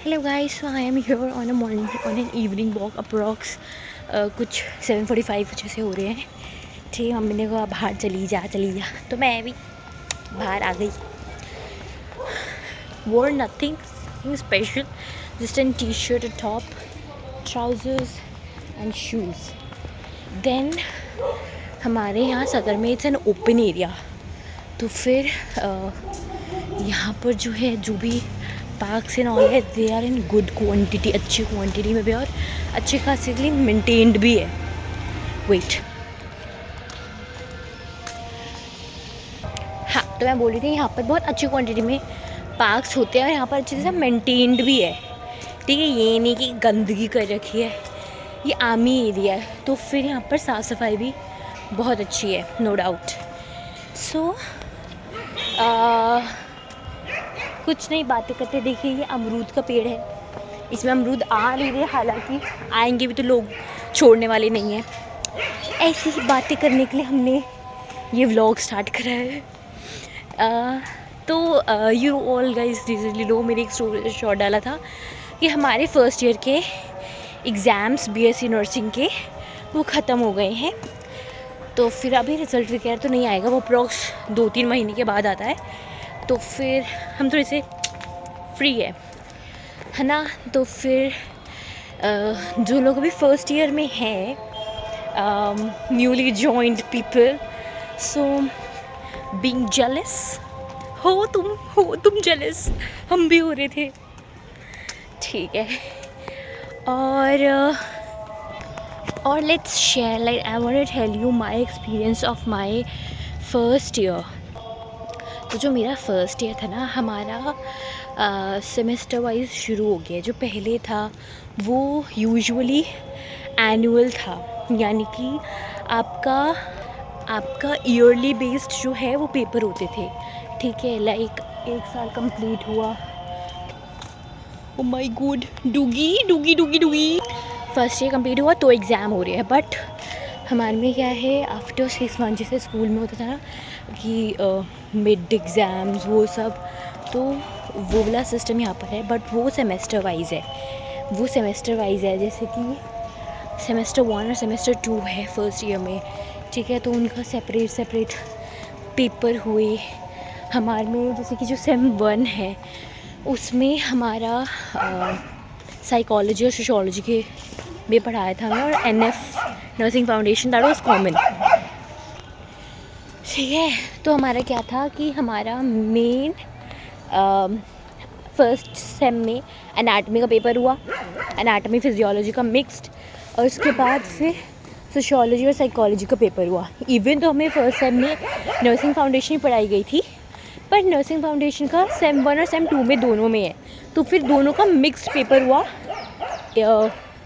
Hello guys, so I am here on an evening walk approx कुछ 7:45 कुछ ऐसे हो रहे हैं। ठीक, मम्मी ने कहा बाहर चली जा तो मैं भी बाहर आ गई। wore nothing special, just a t-shirt, a top, trousers and shoes. Then हमारे यहाँ सदर में इट्स एन ओपन एरिया, तो फिर यहाँ पर जो है जो भी पार्क्स एंड ऑल है they are in good quantity, अच्छी क्वांटिटी में भी और अच्छे खासली मेंटेन्ड भी है। वेट, हाँ, तो मैं बोल रही थी यहाँ पर बहुत अच्छी क्वांटिटी में पार्क्स होते हैं और यहाँ पर अच्छे से मेंटेन्ड भी है। ठीक है, ये नहीं कि गंदगी कर रखी है, ये आर्मी एरिया है तो फिर यहाँ पर साफ़ सफाई भी बहुत अच्छी है, नो डाउट। सो कुछ नहीं, बातें करते। देखिए ये अमरूद का पेड़ है, इसमें अमरूद आ नहीं रहे, हालांकि आएंगे भी तो लोग छोड़ने वाले नहीं हैं। ऐसी ही बातें करने के लिए हमने ये व्लॉग स्टार्ट करा है। तो you all guys recently know, मेरे एक स्टोरी शॉर्ट डाला था कि हमारे फर्स्ट ईयर के एग्ज़ाम्स बीएससी नर्सिंग के वो ख़त्म हो गए हैं, तो फिर अभी रिज़ल्ट वगैरह तो नहीं आएगा, वो अप्रॉक्स 2-3 महीने के बाद आता है। तो फिर हम थोड़े से फ्री है ना। तो फिर जो लोग अभी फर्स्ट ईयर में हैं, newly joined people, so being jealous, हो तुम जेलस, हम भी हो रहे थे। ठीक है, और let's share, like I want to tell you my experience of my first year. तो जो मेरा फर्स्ट ईयर था ना, हमारा सेमेस्टर वाइज शुरू हो गया। जो पहले था वो यूजुअली एनुअल था, यानी कि आपका ईयरली बेस्ड जो है वो पेपर होते थे। ठीक है, लाइक 1 साल कंप्लीट हुआ। Oh my God, Dougie first year complete हुआ तो एग्ज़ाम हो रहे हैं। बट हमारे में क्या है, आफ्टर 6 मंथ जैसे स्कूल में होता था ना कि मिड एग्ज़ाम्स वो सब, तो वो वाला सिस्टम यहाँ पर है। बट वो सेमेस्टर वाइज़ है, जैसे कि सेमेस्टर 1 और सेमेस्टर 2 है फर्स्ट ईयर में। ठीक है, तो उनका सेपरेट पेपर हुए। हमारे में जैसे कि जो सेम 1 है उसमें हमारा साइकोलॉजी और सोशियोलॉजी के में पढ़ाया था हमें, और NF nursing foundation, that was common. ठीक है, तो हमारा क्या था कि हमारा मेन फर्स्ट सेम में एनाटमी का पेपर हुआ, एनाटमी फिजियोलॉजी का मिक्स्ड, और उसके बाद फिर सोशियोलॉजी और साइकोलॉजी का पेपर हुआ। इवन तो हमें फर्स्ट सेम में नर्सिंग फाउंडेशन ही पढ़ाई गई थी, पर नर्सिंग फाउंडेशन का सेम 1 और सेम 2 में दोनों में है, तो फिर दोनों का मिक्स्ड पेपर हुआ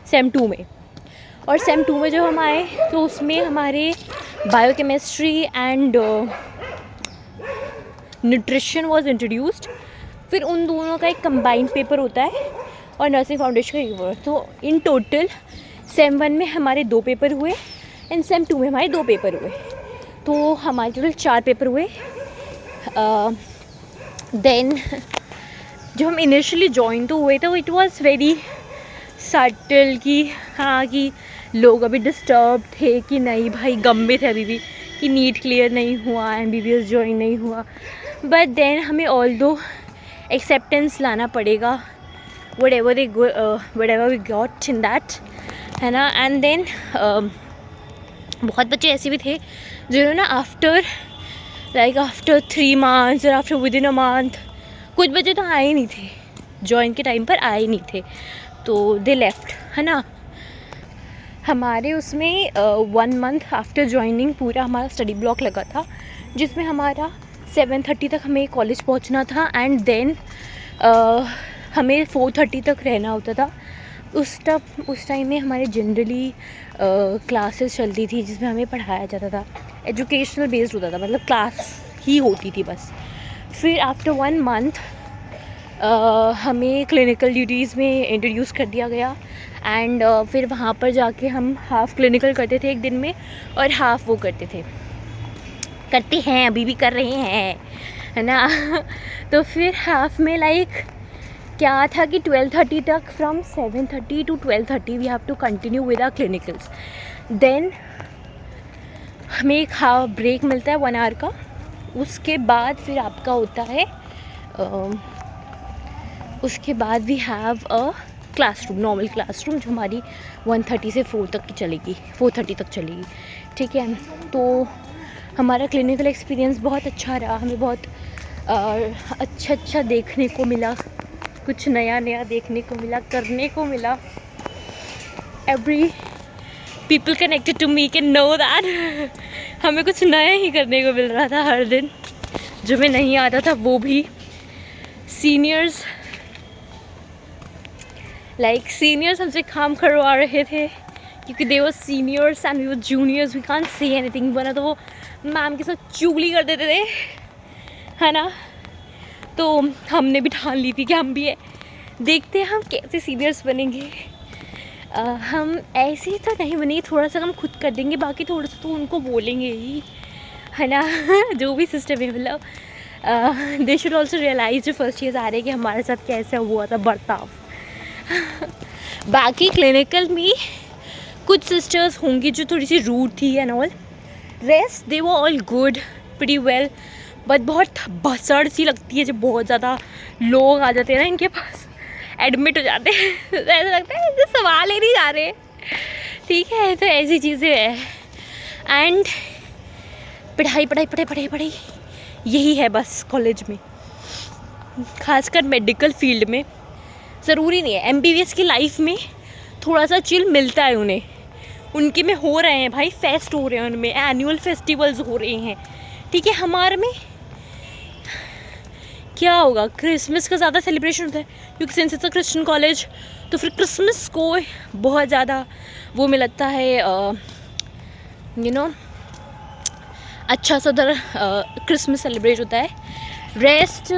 सेम 2 में। और सेम 2 में जब हम आए तो उसमें हमारे biochemistry and nutrition was introduced. फिर उन दोनों का एक कंबाइंड पेपर होता है और नर्सिंग फाउंडेशन का पेपर। तो इन टोटल सेम 1 में हमारे 2 पेपर हुए एंड सेम 2 में हमारे 2 पेपर हुए, तो हमारे टोटल 4 पेपर हुए। देन जब हम इनिशियली ज्वाइन तो हुए तो इट वाज वेरी सटल कि हाँ, कि लोग अभी डिस्टर्ब थे कि नहीं भाई, गम में थे अभी भी कि नीट क्लियर नहीं हुआ, एमबीबीएस ज्वाइन नहीं हुआ। बट देन हमें ऑल दो एक्सेप्टेंस लाना पड़ेगा, whatever we got in that, है ना। एंड देन बहुत बच्चे ऐसे भी थे जिन्होंने आफ्टर 3 months और after with in a month, कुछ बच्चे तो आए ही नहीं थे, ज्वाइन के टाइम पर आए ही नहीं थे, तो दे लेफ्ट, है ना। हमारे उसमें 1 month आफ्टर ज्वाइनिंग पूरा हमारा स्टडी ब्लॉक लगा था, जिसमें हमारा 7:30 तक हमें कॉलेज पहुंचना था एंड देन हमें 4:30 तक रहना होता था। उस टाइम में हमारे जनरली क्लासेस चलती थी जिसमें हमें पढ़ाया जाता था, एजुकेशनल बेस्ड होता था, मतलब क्लास ही होती थी बस। फिर आफ्टर 1 month हमें क्लिनिकल ड्यूटीज़ में इंट्रोड्यूस कर दिया गया एंड फिर वहाँ पर जाके हम हाफ़ क्लिनिकल करते थे एक दिन में और हाफ़ वो करते हैं, अभी भी कर रहे हैं, है ना। तो फिर हाफ में लाइक क्या था कि 12:30 तक, from 7:30 to 12:30 we have to continue with our clinicals. Then हमें एक ब्रेक मिलता है 1 आवर का। उसके बाद फिर आपका होता है उसके बाद we have a classroom, normal classroom, जो हमारी 1:30 से 4 तक की चलेगी, 4:30 तक चलेगी, ठीक है। तो हमारा क्लिनिकल एक्सपीरियंस बहुत अच्छा रहा, हमें बहुत अच्छा देखने को मिला, कुछ नया देखने को मिला, करने को मिला। Every people connected to me can know that हमें कुछ नया ही करने को मिल रहा था हर दिन, जो मैं नहीं आता था वो भी। सीनियर्स हमसे काम करवा रहे थे, क्योंकि they were seniors and we were juniors, we can't say anything, वरना तो वो मैम के साथ चुगली कर देते थे, है ना। तो हमने भी ठान ली थी कि हम भी है, देखते हैं हम कैसे सीनियर्स बनेंगे। हम ऐसे तो नहीं बनेंगे, थोड़ा सा हम खुद कर देंगे, बाकी थोड़ा सा तो उनको बोलेंगे ही, है ना। जो भी सिस्टम है, मतलब दे शुड ऑल्सो रियलाइज जो फर्स्ट ईयर्स आ रहे हैं कि हमारे साथ कैसा हुआ था बर्ताव। बाकी क्लिनिकल में कुछ सिस्टर्स होंगी जो थोड़ी सी रूड थी एंड ऑल, रेस्ट दे वो all good pretty well, but बहुत भसड़ सी लगती है जब बहुत ज़्यादा लोग आ जाते हैं ना इनके पास, एडमिट हो जाते हैं। ऐसा लगता है जैसे सवाल ही नहीं जा रहे, ठीक है। तो ऐसी चीज़ें हैं एंड पढ़ाई यही है बस कॉलेज में, खासकर मेडिकल फील्ड में। ज़रूरी नहीं है, MBBS की लाइफ में थोड़ा सा चिल मिलता है उन्हें, उनके में हो रहे हैं भाई, फेस्ट हो रहे हैं उनमें, एनुअल फेस्टिवल्स हो रहे हैं, ठीक है। हमारे में क्या होगा, क्रिसमस का ज़्यादा सेलिब्रेशन होता है, क्योंकि since it's a Christian college, तो फिर क्रिसमस को बहुत ज़्यादा वो में लगता है, यू नो, अच्छा सा उधर क्रिसमस सेलिब्रेट होता है। Rest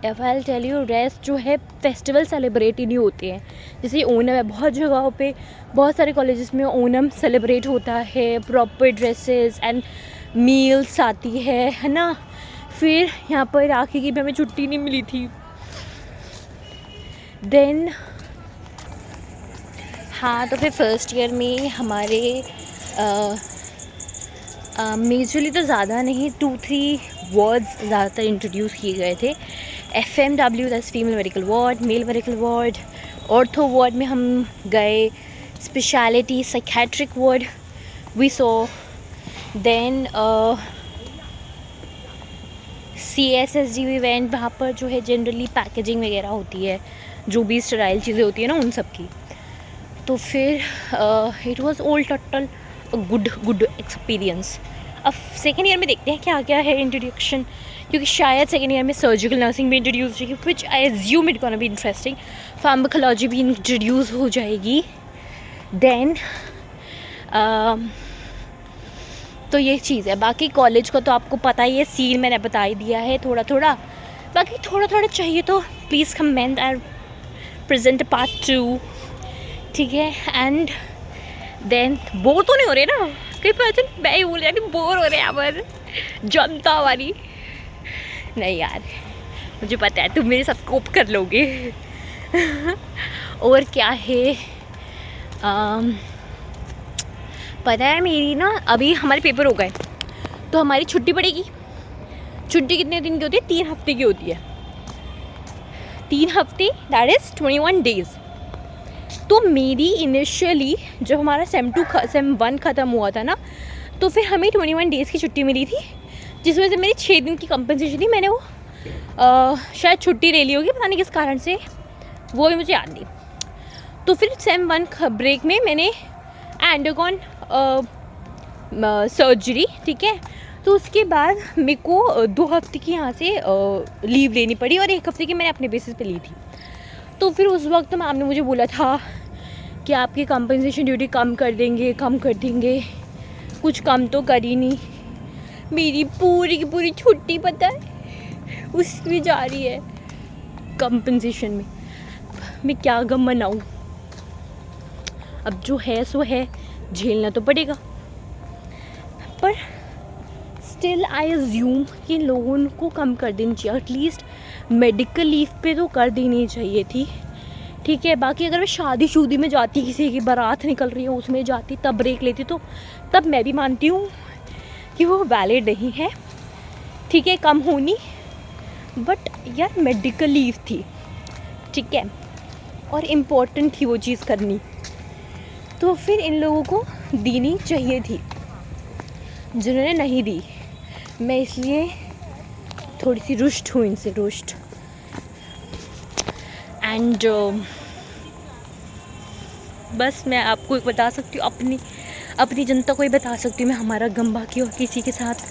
if I tell you, rest जो है फेस्टिवल सेलिब्रेट ही नहीं होते हैं। जैसे ओणम है, बहुत जगहों पे, बहुत सारे कॉलेजेस में ओणम सेलिब्रेट होता है, प्रॉपर ड्रेसेस एंड मील्स आती है ना। फिर यहाँ पर राखी की भी हमें छुट्टी नहीं मिली थी। देन हाँ, तो फिर फर्स्ट ईयर में हमारे मेजरली तो ज़्यादा नहीं, 2-3 वर्ड्स ज़्यादातर इंट्रोड्यूस किए गए थे। FMW that's female medical ward, male medical ward, ortho ward में हम गए, speciality psychiatric ward we saw, then CSSD भी वेंट, वहाँ पर जो है जनरली पैकेजिंग वगैरह होती है, जो भी स्टेराइल चीज़ें होती है ना उन सब की। तो फिर it was all total good experience. अब सेकेंड ईयर में देखते हैं क्या क्या है इंट्रोडक्शन, क्योंकि शायद सेकेंड ईयर में सर्जिकल नर्सिंग भी इंट्रोड्यूस होगी, which I assume it gonna be interesting. Pharmacology भी इंट्रोड्यूस हो जाएगी। देन तो ये चीज़ है। बाकी कॉलेज का तो आपको पता ही है, सीन मैंने बता ही दिया है थोड़ा थोड़ा। बाकी थोड़ा थोड़ा चाहिए तो please comment and present part 2, ठीक है। एंड देन बोर तो नहीं हो रहे ना, कई पर्सन मैं ही बोल रही बोर हो रहे हैं यहाँ पर जनता हमारी। नहीं यार, मुझे पता है तुम मेरे साथ कोप कर लोगे। और क्या है, पता है मेरी ना, अभी हमारे पेपर हो गए तो हमारी छुट्टी पड़ेगी। छुट्टी कितने दिन की होती है? 3 हफ्ते की होती है। 3 हफ्ते दैट इज़ 21 डेज़। तो मेरी इनिशियली जब हमारा सेम 1 ख़त्म हुआ था ना, तो फिर हमें 21 डेज़ की छुट्टी मिली थी, जिसमें से मेरी 6 दिन की कंपनसेशन थी। मैंने वो शायद छुट्टी ले ली होगी, पता नहीं किस कारण से, वो भी मुझे याद नहीं। तो फिर सेम 1 ब्रेक में मैंने अंडरगॉन सर्जरी, ठीक है। तो उसके बाद मेरे को 2 हफ्ते की यहाँ से लीव लेनी पड़ी, और 1 हफ्ते की मैंने अपने बेसिस पे ली थी। तो फिर उस वक्त मैम ने मुझे बोला था कि आपकी कंपनसेशन ड्यूटी कम कर देंगे। कुछ कम तो कर ही नहीं, मेरी पूरी की पूरी छुट्टी पता है उसमें जा रही है कंपनसेशन में। मैं क्या गम मनाऊँ, अब जो है सो है, झेलना तो पड़ेगा। पर स्टिल आई अज्यूम कि इन लोगों को कम कर देनी चाहिए, एटलीस्ट मेडिकल लीव पे तो कर देनी चाहिए थी, ठीक है। बाकी अगर मैं शादी में जाती, किसी की बारात निकल रही हो उसमें जाती, तब ब्रेक लेती, तो तब मैं भी मानती हूँ कि वो वैलिड नहीं है, ठीक है, कम होनी। बट यार मेडिकल लीव थी, ठीक है, और इम्पोर्टेंट थी वो चीज़ करनी, तो फिर इन लोगों को देनी चाहिए थी, जिन्होंने नहीं दी। मैं इसलिए थोड़ी सी रुष्ट हूँ इनसे, रुष्ट। एंड बस मैं आपको एक बता सकती हूँ, अपनी जनता को ही बता सकती हूँ मैं, हमारा गम। बाकी और किसी के साथ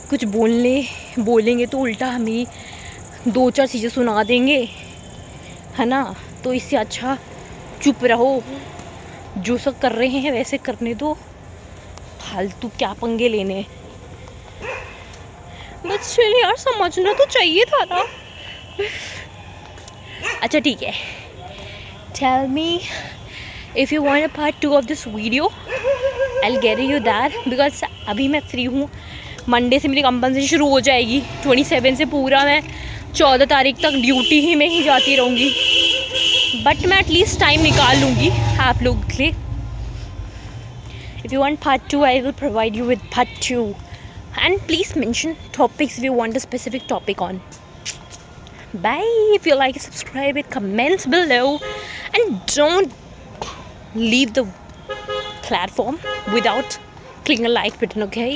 कुछ बोलेंगे तो उल्टा हमें 2-4 चीज़ें सुना देंगे, है ना। तो इससे अच्छा चुप रहो, जो सब कर रहे हैं वैसे करने दो, फालतू क्या पंगे लेने। बस चलिए यार, समझना तो चाहिए था ना। अच्छा ठीक है, tell me if you want a part 2 of this video, I will get you that, because अभी मैं फ्री हूँ। मंडे से मेरी कंपनसेशन शुरू हो जाएगी, 27 से पूरा मैं 14 तारीख तक ड्यूटी ही में ही जाती रहूँगी, बट मैं एटलीस्ट टाइम निकाल लूँगी आप लोग के लिए। If you want part 2, I will provide you with part 2. And please mention topics if you want a specific topic on. Bye. If you like, subscribe it, comments below, and don't leave the platform without clicking a like button, okay?